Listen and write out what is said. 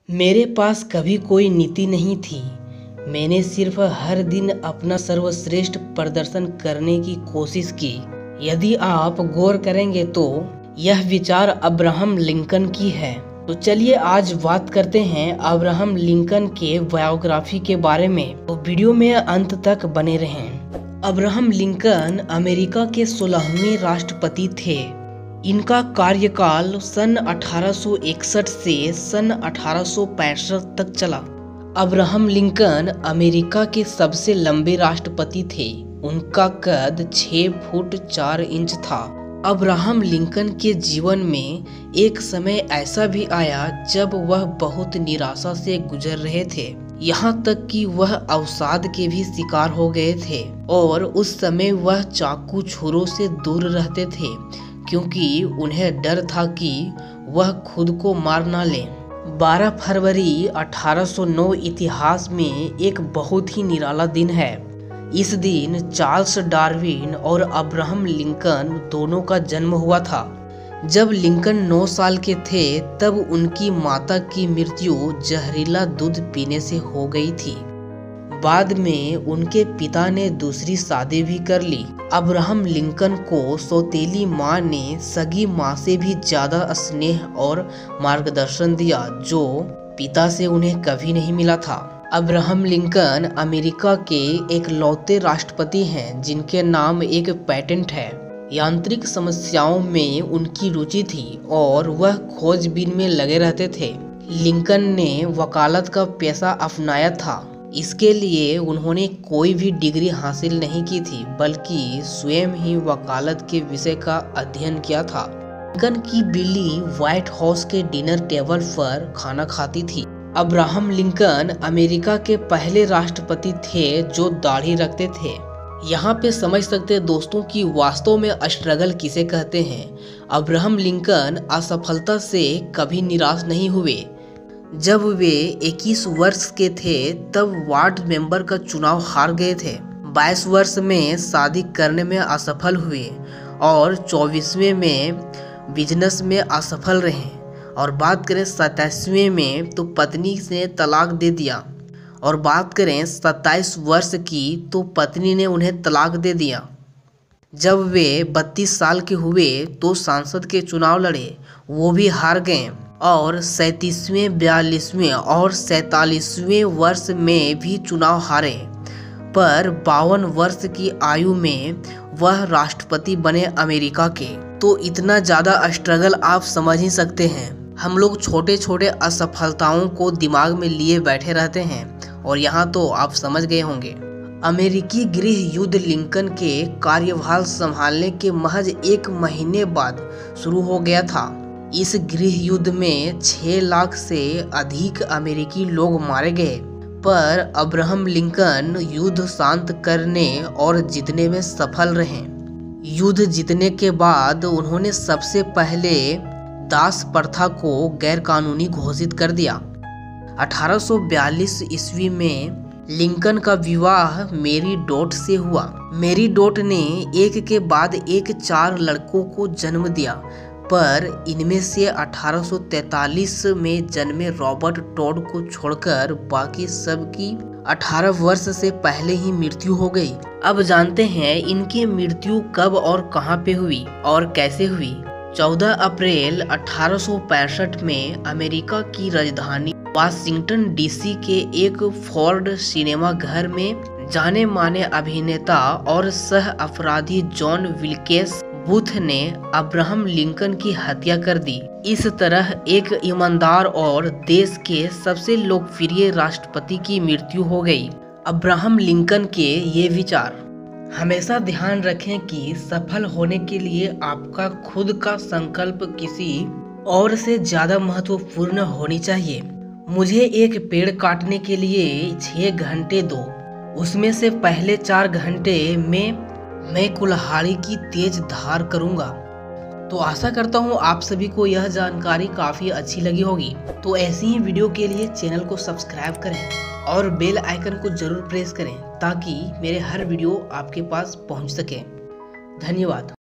मेरे पास कभी कोई नीति नहीं थी। मैंने सिर्फ हर दिन अपना सर्वश्रेष्ठ प्रदर्शन करने की कोशिश की। यदि आप गौर करेंगे तो यह विचार अब्राहम लिंकन की है। तो चलिए आज बात करते हैं अब्राहम लिंकन के बायोग्राफी के बारे में। तो वीडियो में अंत तक बने रहें। अब्राहम लिंकन अमेरिका के 16वें राष्ट्रपति थे। इनका कार्यकाल सन 1861 से सन 1865 तक चला। अब्राहम लिंकन अमेरिका के सबसे लंबे राष्ट्रपति थे। उनका कद 6 फुट 4 इंच था। अब्राहम लिंकन के जीवन में एक समय ऐसा भी आया जब वह बहुत निराशा से गुजर रहे थे, यहाँ तक कि वह अवसाद के भी शिकार हो गए थे और उस समय वह चाकू छुरों से दूर रहते थे क्योंकि उन्हें डर था कि वह खुद को मार न लें। 12 फरवरी 1809 इतिहास में एक बहुत ही निराला दिन है। इस दिन चार्ल्स डार्विन और अब्राहम लिंकन दोनों का जन्म हुआ था। जब लिंकन 9 साल के थे तब उनकी माता की मृत्यु जहरीला दूध पीने से हो गई थी। बाद में उनके पिता ने दूसरी शादी भी कर ली। अब्राहम लिंकन को सौतेली माँ ने सगी माँ से भी ज्यादा स्नेह और मार्गदर्शन दिया जो पिता से उन्हें कभी नहीं मिला था। अब्राहम लिंकन अमेरिका के एकलौते राष्ट्रपति हैं जिनके नाम एक पेटेंट है। यांत्रिक समस्याओं में उनकी रुचि थी और वह खोजबीन में लगे रहते थे। लिंकन ने वकालत का पेशा अपनाया था। इसके लिए उन्होंने कोई भी डिग्री हासिल नहीं की थी बल्कि स्वयं ही वकालत के विषय का अध्ययन किया था। लिंकन की बिल्ली व्हाइट हाउस के डिनर टेबल पर खाना खाती थी। अब्राहम लिंकन अमेरिका के पहले राष्ट्रपति थे जो दाढ़ी रखते थे। यहाँ पे समझ सकते हैं दोस्तों कि वास्तव में स्ट्रगल किसे कहते हैं। अब्राहम लिंकन असफलता से कभी निराश नहीं हुए। जब वे 21 वर्ष के थे तब वार्ड मेंबर का चुनाव हार गए थे। 22 वर्ष में शादी करने में असफल हुए और 24वें में बिजनेस में असफल रहे और बात करें 27वें में तो पत्नी ने तलाक दे दिया और बात करें 27 वर्ष की तो पत्नी ने उन्हें तलाक दे दिया। जब वे 32 साल के हुए तो सांसद के चुनाव लड़े, वो भी हार गए और 37वें 42वें और 47वें वर्ष में भी चुनाव हारे, पर 52 वर्ष की आयु में वह राष्ट्रपति बने अमेरिका के। तो इतना ज़्यादा स्ट्रगल आप समझ ही सकते हैं। हम लोग छोटे छोटे असफलताओं को दिमाग में लिए बैठे रहते हैं और यहाँ तो आप समझ गए होंगे। अमेरिकी गृह युद्ध लिंकन के कार्यभार संभालने के महज 1 महीने बाद शुरू हो गया था। इस गृह युद्ध में 6 लाख से अधिक अमेरिकी लोग मारे गए, पर अब्राहम लिंकन युद्ध शांत करने और जीतने में सफल रहे। युद्ध जीतने के बाद उन्होंने सबसे पहले दास प्रथा को गैरकानूनी घोषित कर दिया। 1842 ईस्वी में लिंकन का विवाह मेरी डॉट से हुआ। मेरी डॉट ने एक के बाद एक 4 लड़कों को जन्म दिया, पर इनमें से 1843 में जन्मे रॉबर्ट टॉड को छोड़कर बाकी सब की 18 वर्ष से पहले ही मृत्यु हो गई। अब जानते हैं इनकी मृत्यु कब और कहां पे हुई और कैसे हुई। 14 अप्रैल 1865 में अमेरिका की राजधानी वाशिंगटन डीसी के एक फोर्ड सिनेमा घर में जाने माने अभिनेता और सह अपराधी जॉन विल्केस बूथ ने अब्राहम लिंकन की हत्या कर दी। इस तरह एक ईमानदार और देश के सबसे लोकप्रिय राष्ट्रपति की मृत्यु हो गई। अब्राहम लिंकन के ये विचार। हमेशा ध्यान रखें कि सफल होने के लिए आपका खुद का संकल्प किसी और से ज्यादा महत्वपूर्ण होनी चाहिए। मुझे एक पेड़ काटने के लिए 6 घंटे दो, उसमें से पहले 4 घंटे में मैं कुल्हाड़ी की तेज धार करूंगा। तो आशा करता हूँ आप सभी को यह जानकारी काफ़ी अच्छी लगी होगी। तो ऐसी ही वीडियो के लिए चैनल को सब्सक्राइब करें और बेल आइकन को जरूर प्रेस करें ताकि मेरे हर वीडियो आपके पास पहुँच सके। धन्यवाद।